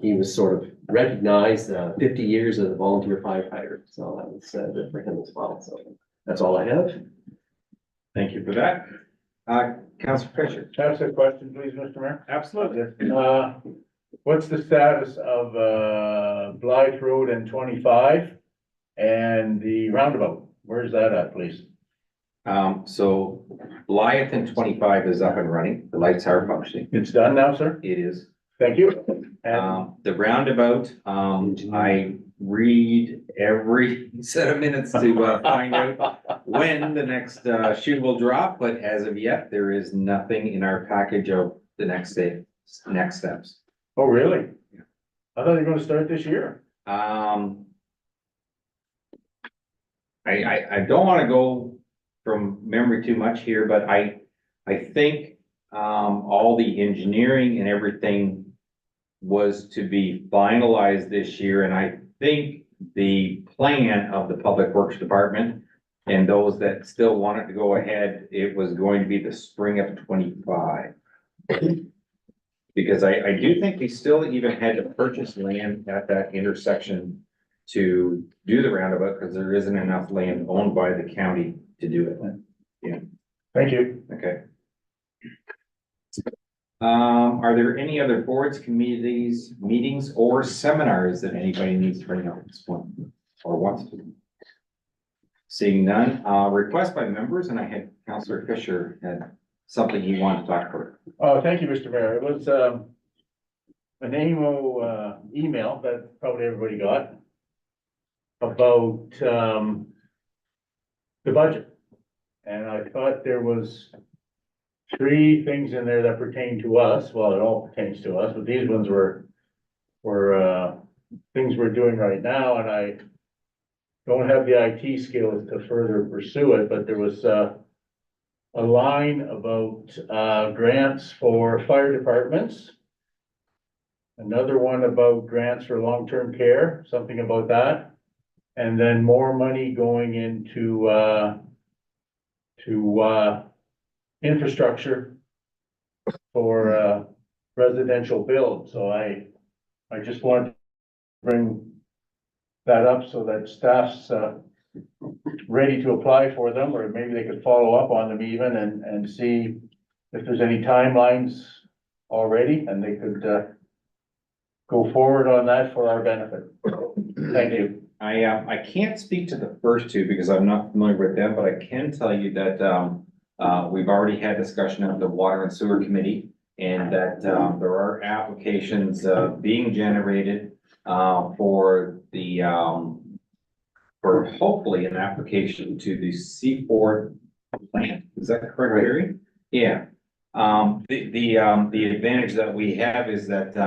he was sort of recognized 50 years as a volunteer firefighter, so that was good for him as well. So that's all I have. Thank you for that. Councillor Fisher. Can I ask a question, please, Mr. Mayor? Absolutely. What's the status of, Blythe Road and 25 and the roundabout? Where's that at, please? So Blythe and 25 is up and running. The lights are functioning. It's done now, sir? It is. Thank you. And The roundabout, I read every set of minutes to find out when the next shoe will drop, but as of yet, there is nothing in our package of the next steps. oh, really? I thought you were gonna start this year. I don't wanna go from memory too much here, but I think, all the engineering and everything was to be finalized this year, and I think the plan of the Public Works Department and those that still wanted to go ahead, it was going to be the spring of 25. Because I do think we still even had to purchase land at that intersection to do the roundabout, because there isn't enough land owned by the county to do it. Thank you. Okay. Are there any other boards, committees, meetings, or seminars that anybody needs to bring up at this point or wants to? Seeing none, request by members, and I had Councillor Fisher had something he wanted to talk about. Thank you, Mr. Mayor. It was, an email that probably everybody got about, the budget. And I thought there was 3 things in there that pertain to us. Well, it all pertains to us, but these ones were things we're doing right now, and I don't have the IT skills to further pursue it, but there was, a line about, grants for fire departments. Another one about grants for long-term care, something about that. And then more money going into, infrastructure for, residential build. So I just wanted to bring that up so that staff's, ready to apply for them, or maybe they could follow up on them even and see if there's any timelines already, and they could, go forward on that for our benefit. Thank you. I can't speak to the first two because I'm not familiar with them, but I can tell you that, we've already had discussion of the Water and Sewer Committee, and that, there are applications, being generated, for the, for hopefully an application to the C4 plant. Is that correct, Gary? Yeah. The advantage that we have is that,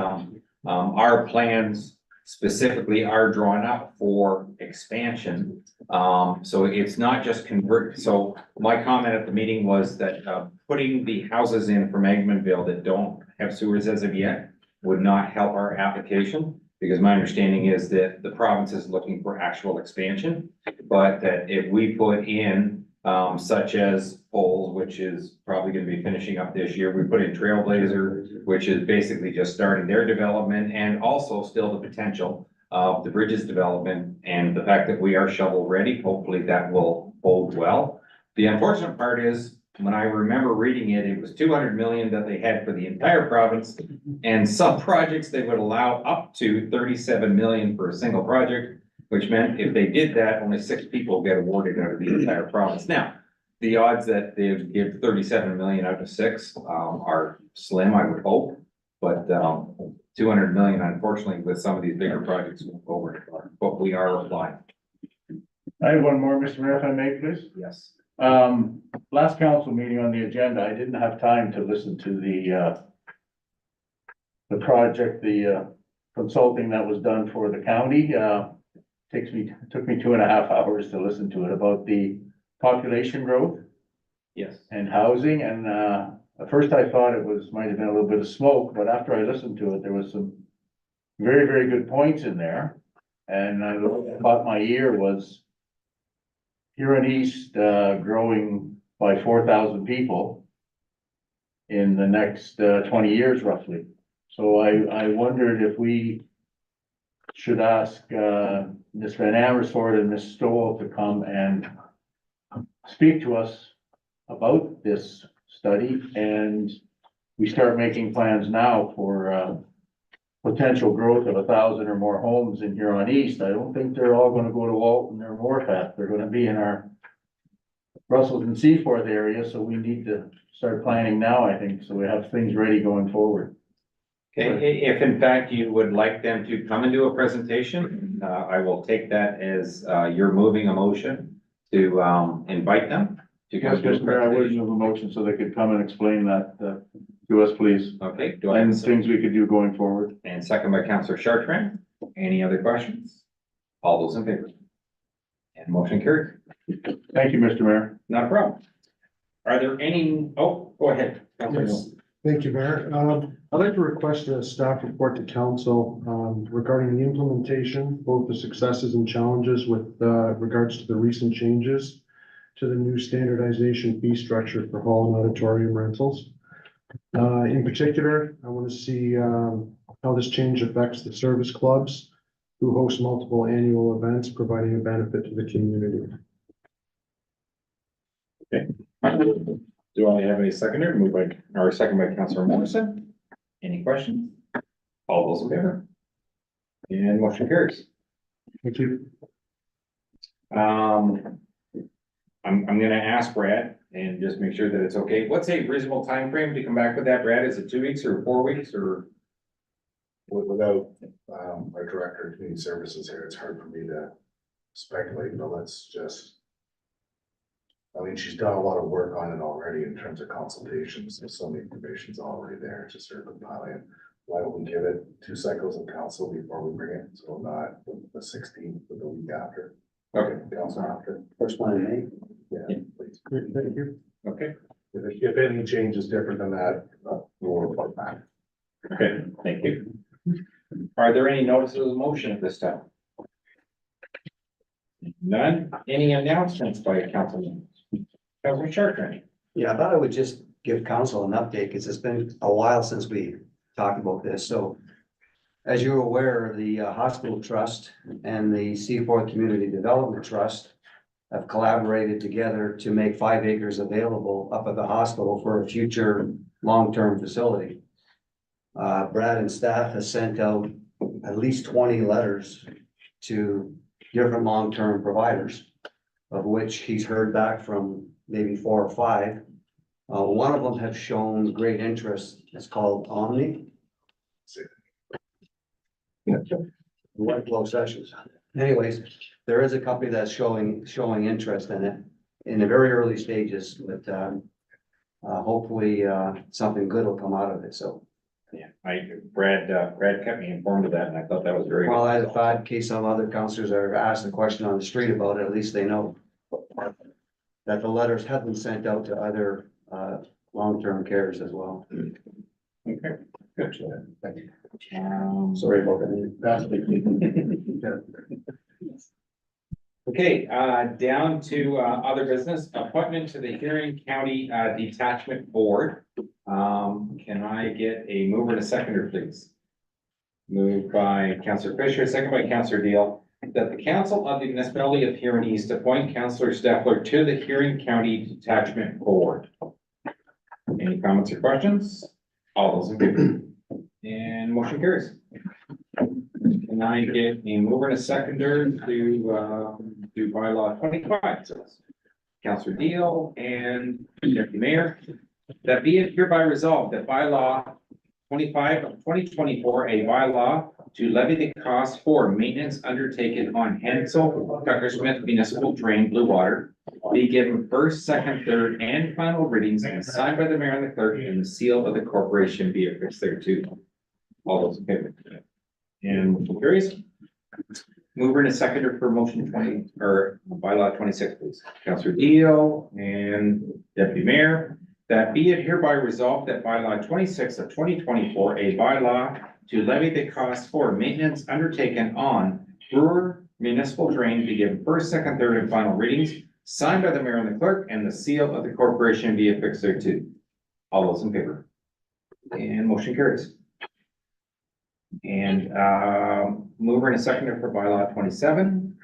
our plans specifically are drawn up for expansion. So it's not just convert, so my comment at the meeting was that, putting the houses in from Egmanville that don't have sewers as of yet would not help our application, because my understanding is that the province is looking for actual expansion, but that if we put in, such as poles, which is probably gonna be finishing up this year, we put in Trailblazer, which is basically just starting their development, and also still the potential of the bridges development, and the fact that we are shovel ready, hopefully that will bode well. The unfortunate part is, when I remember reading it, it was 200 million that they had for the entire province, and some projects they would allow up to 37 million for a single project, which meant if they did that, only 6 people get awarded out of the entire province. Now, the odds that they would give 37 million out of 6 are slim, I would hope, but 200 million, unfortunately, with some of these bigger projects won't go over, but we are applying. I have one more, Mr. Mayor, if I may, please. Yes. Last council meeting on the agenda, I didn't have time to listen to the project, the consulting that was done for the county. Took me 2.5 hours to listen to it about the population growth Yes. and housing. And, at first I thought it might have been a little bit of smoke, but after I listened to it, there was some very, very good points in there. And what caught my ear was Huron East, growing by 4,000 people in the next, 20 years roughly. So I wondered if we should ask, Ms. Van Amersfoort and Ms. Stoll to come and speak to us about this study, and we start making plans now for, potential growth of 1,000 or more homes in Huron East. I don't think they're all gonna go to Walton or Morpeth. They're gonna be in our Russell and Seaforth area, so we need to start planning now, I think, so we have things ready going forward. Okay, if in fact you would like them to come and do a presentation, I will take that as, you're moving a motion to, invite them to come Yes, do a Mr. Mayor, I would presentation. move a motion so they could come and explain that, to us, please. Okay, do I have a And second? things we could do going forward. And second by Councillor Chartrand. Any other questions? All those in favor? And motion carried. Thank you, Mr. Mayor. Not a problem. Are there any, oh, go ahead. Councillor Yes. Noel. Thank you, Mayor. I'd like to request a staff report to council, regarding the implementation, both the successes and challenges with, regards to the recent changes to the new standardization fee structure for hall and auditorium rentals. In particular, I want to see, how this change affects the service clubs who host multiple annual events, providing a benefit to the community. Do I have a seconder? Moved by, or second by Councillor Morrison. Any questions? All those in favor? And motion carries. Thank you. I'm gonna ask Brad and just make sure that it's okay. What's a reasonable time frame to come back with that, Brad? Is it 2 weeks or 4 weeks or? Without, our director of community services here, it's hard for me to speculate, but let's just. I mean, she's done a lot of work on it already in terms of consultations, and so many information's already there, just sort of compiling. Why don't we give it 2 cycles of council before we bring it, so not the 16th, but the week after? Okay. Council after, First one in May. yeah, please. Thank you. Okay, If any change is different than that, we'll report back. Okay, thank you. Are there any notices of motion at this time? None? Any announcements by councilman? Councilman Chartrand? Yeah, I thought I would just give council an update, because it's been a while since we talked about this, so. As you're aware, the Hospital Trust and the Seaforth Community Development Trust have collaborated together to make 5 acres available up at the hospital for a future long-term facility. Brad and staff has sent out at least 20 letters to different long-term providers, of which he's heard back from maybe 4 or 5. One of them has shown great interest. It's called Omni. One closed sessions. Anyways, there is a company that's showing interest in it in the very early stages, but hopefully something good will come out of it. So, Yeah, Brad kept me informed of that, and I thought that was very. well, I thought in case some other counselors are asked a question on the street about it, at least they know that the letters have been sent out to other long-term cares as well. Okay, good. Thank you. Sorry about that. Okay, down to other business, appointment to the Huron County Detachment Board. Can I get a mover and a seconder, please? Moved by Councillor Fisher, second by Councillor Deal, that the Council of the Municipality of Huron East appoint Councillor Steffler to the Huron County Detachment Board. Any comments or questions? All those in favor? And motion carries. Can I get a mover and a seconder to do bylaw 25? Councillor Deal and Deputy Mayor, that be it hereby resolved that bylaw 25 of 2024, a bylaw to levy the cost for maintenance undertaken on Hensel Tucker Smith Municipal Drain Blue Water be given first, second, third, and final readings and signed by the mayor and the clerk, and the seal of the corporation be affixed thereto. All those in favor? And motion carries. Mover and a seconder for motion 20 or bylaw 26, please. Councillor Deal and Deputy Mayor, that be it hereby resolved that bylaw 26 of 2024, a bylaw to levy the cost for maintenance undertaken on Brewer Municipal Drain be given first, second, third, and final readings, signed by the mayor and the clerk, and the seal of the corporation be affixed thereto. All those in favor? And motion carries. And mover and a seconder for bylaw 27,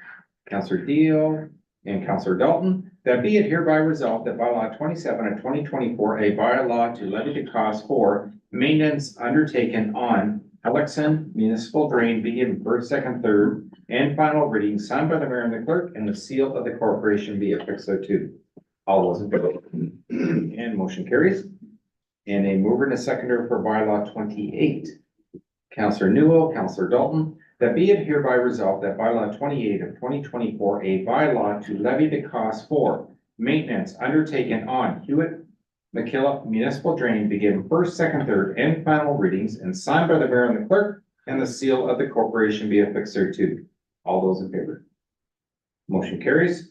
Councillor Deal and Councillor Dalton, that be it hereby resolved that bylaw 27 of 2024, a bylaw to levy the cost for maintenance undertaken on Helixson Municipal Drain be given first, second, third, and final reading signed by the mayor and the clerk, and the seal of the corporation be affixed thereto. All those in favor? And motion carries. And a mover and a seconder for bylaw 28. Councillor Newell, Councillor Dalton, that be it hereby resolved that bylaw 28 of 2024, a bylaw to levy the cost for maintenance undertaken on Hewitt McKillop Municipal Drain be given first, second, third, and final readings and signed by the mayor and the clerk, and the seal of the corporation be affixed thereto. All those in favor? Motion carries.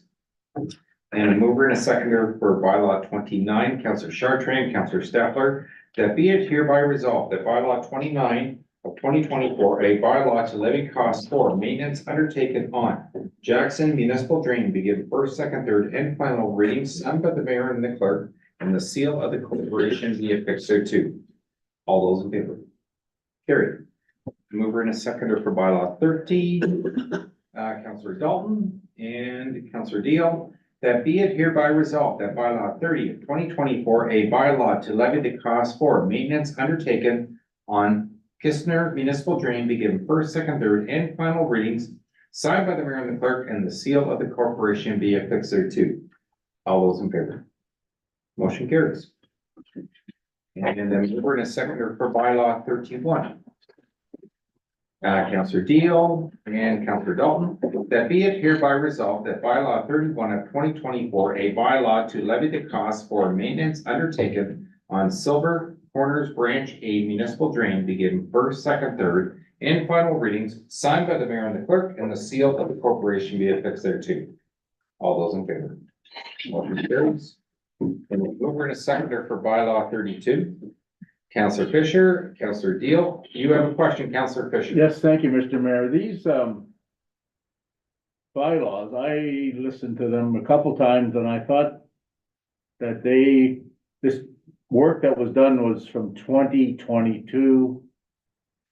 And a mover and a seconder for bylaw 29, Councillor Chartrand, Councillor Steffler, that be it hereby resolved that bylaw 29 of 2024, a bylaw to levy costs for maintenance undertaken on Jackson Municipal Drain be given first, second, third, and final readings signed by the mayor and the clerk, and the seal of the corporation be affixed thereto. All those in favor? Carried. Mover and a seconder for bylaw 30, Councillor Dalton and Councillor Deal, that be it hereby resolved that bylaw 30 of 2024, a bylaw to levy the cost for maintenance undertaken on Kistner Municipal Drain be given first, second, third, and final readings signed by the mayor and the clerk, and the seal of the corporation be affixed thereto. All those in favor? Motion carries. And then we're in a seconder for bylaw 31. Councillor Deal and Councillor Dalton, that be it hereby resolved that bylaw 31 of 2024, a bylaw to levy the cost for maintenance undertaken on Silver Corners Branch A Municipal Drain be given first, second, third, and final readings signed by the mayor and the clerk, and the seal of the corporation be affixed thereto. All those in favor? Motion carries. And mover and a seconder for bylaw 32. Counselor Fisher, Counselor Deal, you have a question, Counselor Fisher? Yes, thank you, Mr. Mayor. These, bylaws, I listened to them a couple times and I thought that this work that was done was from 2022.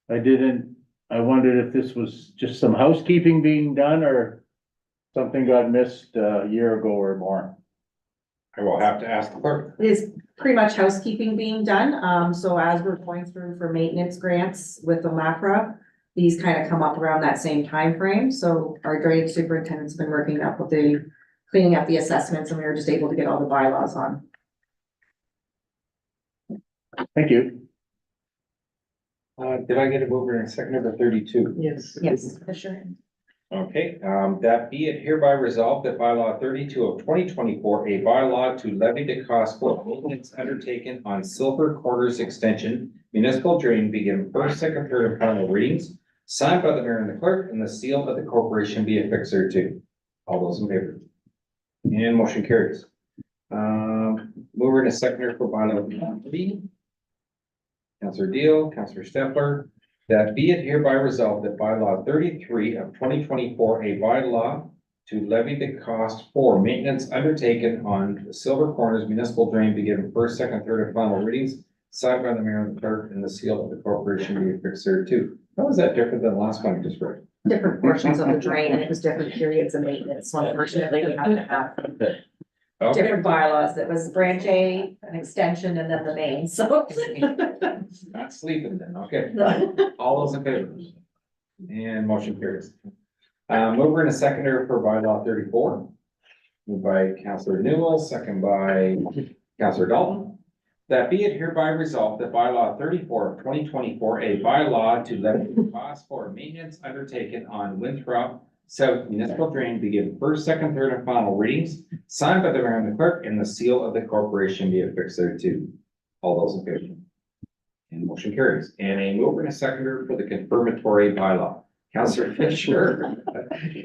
I wondered if this was just some housekeeping being done or something got missed a year ago or more. I will have to ask the clerk. Is pretty much housekeeping being done, so as we're going through for maintenance grants with the MAPRA, these kind of come up around that same time frame. So our drainage superintendent's been working up with cleaning up the assessments, and we were just able to get all the bylaws on. Thank you. Did I get a mover and a seconder for 32? Yes. Yes, for sure. Okay, that be it hereby resolved that bylaw 32 of 2024, a bylaw to levy the cost for maintenance undertaken on Silver Corners Extension municipal drain be given first, second, third, and final readings, signed by the mayor and the clerk, and the seal of the corporation be affixed thereto. All those in favor? And motion carries. Mover and a seconder for bylaw 3. Counselor Deal, Counselor Stepler, that be it hereby resolved that bylaw 33 of 2024, a bylaw to levy the cost for maintenance undertaken on the Silver Corners municipal drain be given first, second, third, and final readings, signed by the mayor and the clerk, and the seal of the corporation be affixed thereto. How is that different than the last one you just read? Different portions of the drain, and it was different periods of maintenance, so unfortunately, we have to have Okay, different bylaws. It was branch A, an extension, and then the main, so. not sleeping then, okay. All those in favor? And motion carries. Mover and a seconder for bylaw 34. Moved by Counselor Newell, second by Counselor Dalton. That be it hereby resolved that bylaw 34 of 2024, a bylaw to levy the cost for maintenance undertaken on Winthrop South municipal drain be given first, second, third, and final readings, signed by the mayor and the clerk, and the seal of the corporation be affixed thereto. All those in favor? And motion carries. And a mover and a seconder for the confirmatory bylaw. Counselor Fisher.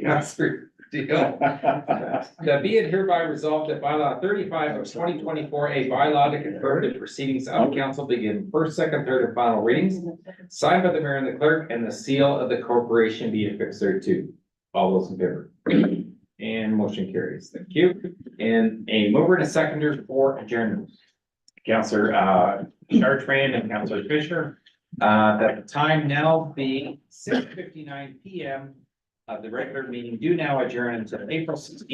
Counselor Deal. That be it hereby resolved that bylaw 35 of 2024, a bylaw to confirm the proceedings of council begin first, second, third, and final readings, signed by the mayor and the clerk, and the seal of the corporation be affixed thereto. All those in favor? And motion carries. Thank you. And a mover and a seconder for adjournment. Counselor Chartrand and Counselor Fisher. That the time now being 6:59 PM. The regular meeting do now adjourn until April 16th.